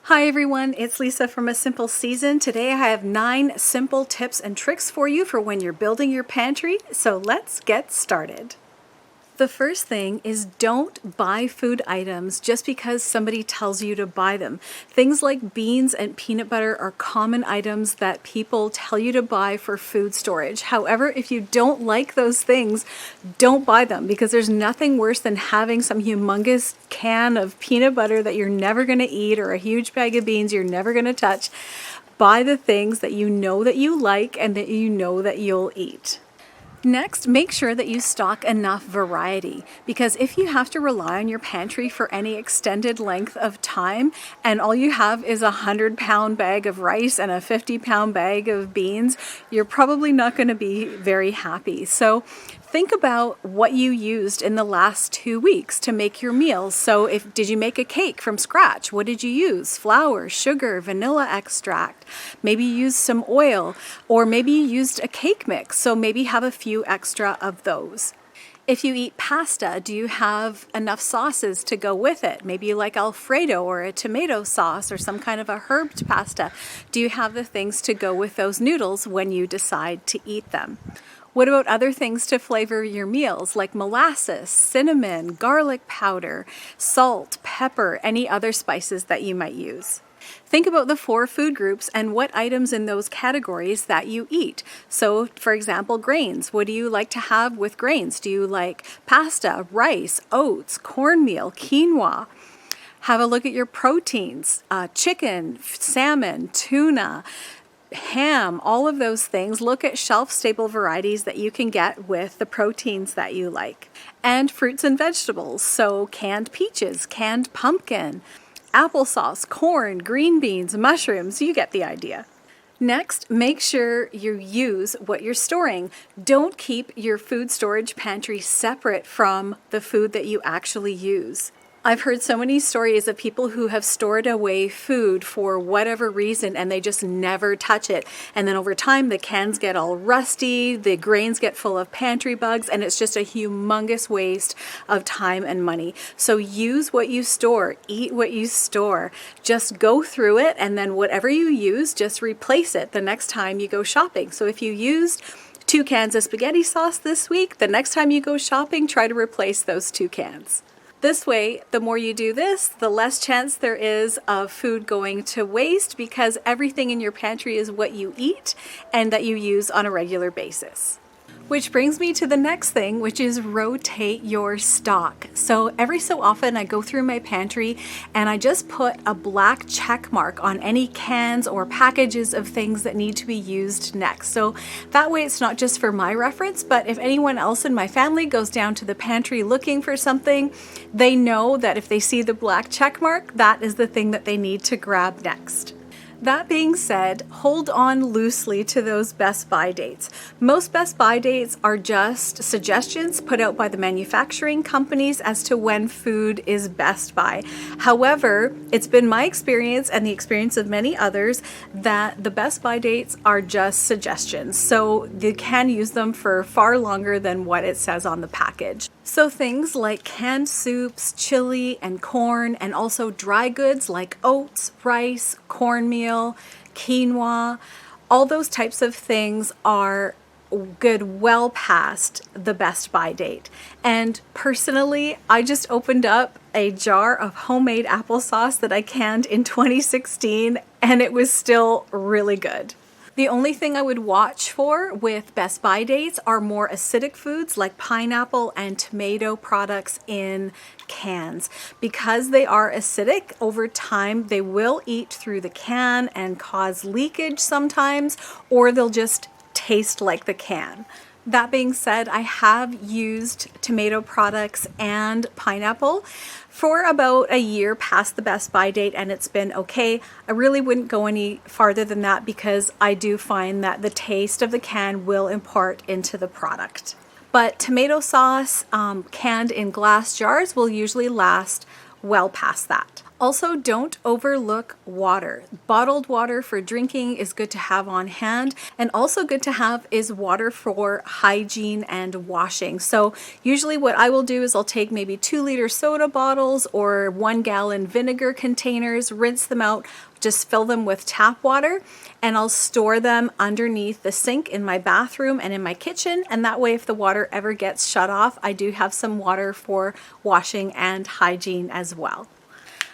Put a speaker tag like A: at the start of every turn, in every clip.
A: Hi everyone, it's Lisa from A Simple Season. Today I have 9 simple tips and tricks for you for when you're building your pantry, so let's get started. The first thing is don't buy food items just because somebody tells you to buy them. Things like beans and peanut butter are common items that people tell you to buy for food storage. However, if you don't like those things, don't buy them because there's nothing worse than having some humongous can of peanut butter that you're never going to eat or a huge bag of beans you're never going to touch. Buy the things that you know that you like and that you know that you'll eat. Next, make sure that you stock enough variety because if you have to rely on your pantry for any extended length of time and all you have is a 100-pound bag of rice and a 50-pound bag of beans, you're probably not going to be very happy. So think about what you used in the last 2 weeks to make your meals. So did you make a cake from scratch? What did you use? Flour, sugar, vanilla extract. Maybe you used some oil, or maybe you used a cake mix. So maybe have a few extra of those. If you eat pasta, do you have enough sauces to go with it? Maybe you like Alfredo or a tomato sauce or some kind of a herbed pasta. Do you have the things to go with those noodles when you decide to eat them? What about other things to flavor your meals like molasses, cinnamon, garlic powder, salt, pepper, any other spices that you might use? Think about the 4 food groups and what items in those categories that you eat. So, for example, grains. What do you like to have with grains? Do you like pasta, rice, oats, cornmeal, quinoa? Have a look at your proteins, chicken, salmon, tuna, ham, all of those things. Look at shelf-stable varieties that you can get with the proteins that you like. And fruits and vegetables, so canned peaches, canned pumpkin, applesauce, corn, green beans, mushrooms, you get the idea. Next, make sure you use what you're storing. Don't keep your food storage pantry separate from the food that you actually use. I've heard so many stories of people who have stored away food for whatever reason and they just never touch it. And then over time, the cans get all rusty, the grains get full of pantry bugs, and it's just a humongous waste of time and money. So use what you store, eat what you store. Just go through it, and then whatever you use, just replace it the next time you go shopping. So if you used 2 cans of spaghetti sauce this week, the next time you go shopping, try to replace those 2 cans. This way, the more you do this, the less chance there is of food going to waste because everything in your pantry is what you eat and that you use on a regular basis. Which brings me to the next thing, which is rotate your stock. So every so often I go through my pantry and I just put a black check mark on any cans or packages of things that need to be used next. So that way it's not just for my reference, but if anyone else in my family goes down to the pantry looking for something, they know that if they see the black check mark, that is the thing that they need to grab next. That being said, hold on loosely to those best buy dates. Most best buy dates are just suggestions put out by the manufacturing companies as to when food is best buy. However, it's been my experience and the experience of many others that the best buy dates are just suggestions. So you can use them for far longer than what it says on the package. So things like canned soups, chili, and corn, and also dry goods like oats, rice, cornmeal, quinoa, all those types of things are good well past the best buy date. And personally, I just opened up a jar of homemade applesauce that I canned in 2016, and it was still really good. The only thing I would watch for with best buy dates are more acidic foods like pineapple and tomato products in cans. Because they are acidic, over time they will eat through the can and cause leakage sometimes, or they'll just taste like the can. That being said, I have used tomato products and pineapple for about a year past the best buy date, and it's been okay. I really wouldn't go any farther than that because I do find that the taste of the can will impart into the product. But tomato sauce canned in glass jars will usually last well past that. Also, don't overlook water. Bottled water for drinking is good to have on hand, and also good to have is water for hygiene and washing. So usually what I will do is I'll take maybe 2-liter soda bottles or 1-gallon vinegar containers, rinse them out, just fill them with tap water, and I'll store them underneath the sink in my bathroom and in my kitchen, and that way if the water ever gets shut off, I do have some water for washing and hygiene as well.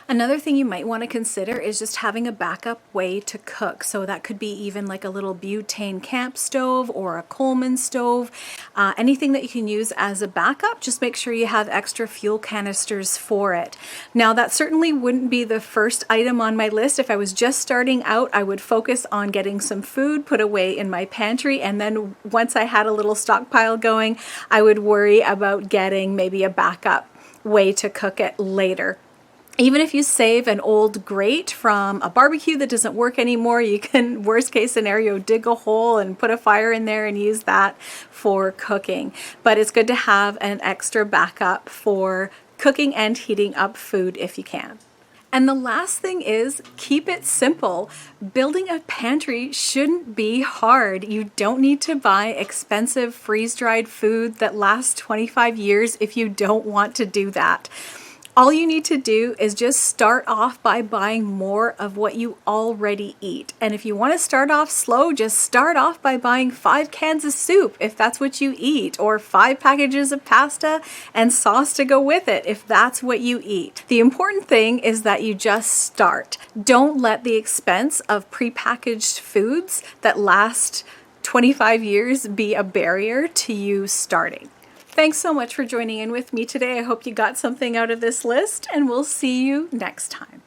A: Another thing you might want to consider is just having a backup way to cook. So that could be even like a little butane camp stove or a Coleman stove, anything that you can use as a backup. Just make sure you have extra fuel canisters for it. Now that certainly wouldn't be the first item on my list. If I was just starting out, I would focus on getting some food put away in my pantry, and then once I had a little stockpile going, I would worry about getting maybe a backup way to cook it later. Even if you save an old grate from a barbecue that doesn't work anymore, you can, worst case scenario, dig a hole and put a fire in there and use that for cooking. But it's good to have an extra backup for cooking and heating up food if you can. And the last thing is, keep it simple. Building a pantry shouldn't be hard. You don't need to buy expensive freeze-dried food that lasts 25 years if you don't want to do that. All you need to do is just start off by buying more of what you already eat. And if you want to start off slow, just start off by buying 5 cans of soup if that's what you eat, or 5 packages of pasta and sauce to go with it if that's what you eat. The important thing is that you just start. Don't let the expense of prepackaged foods that last 25 years be a barrier to you starting. Thanks so much for joining in with me today. I hope you got something out of this list, and we'll see you next time.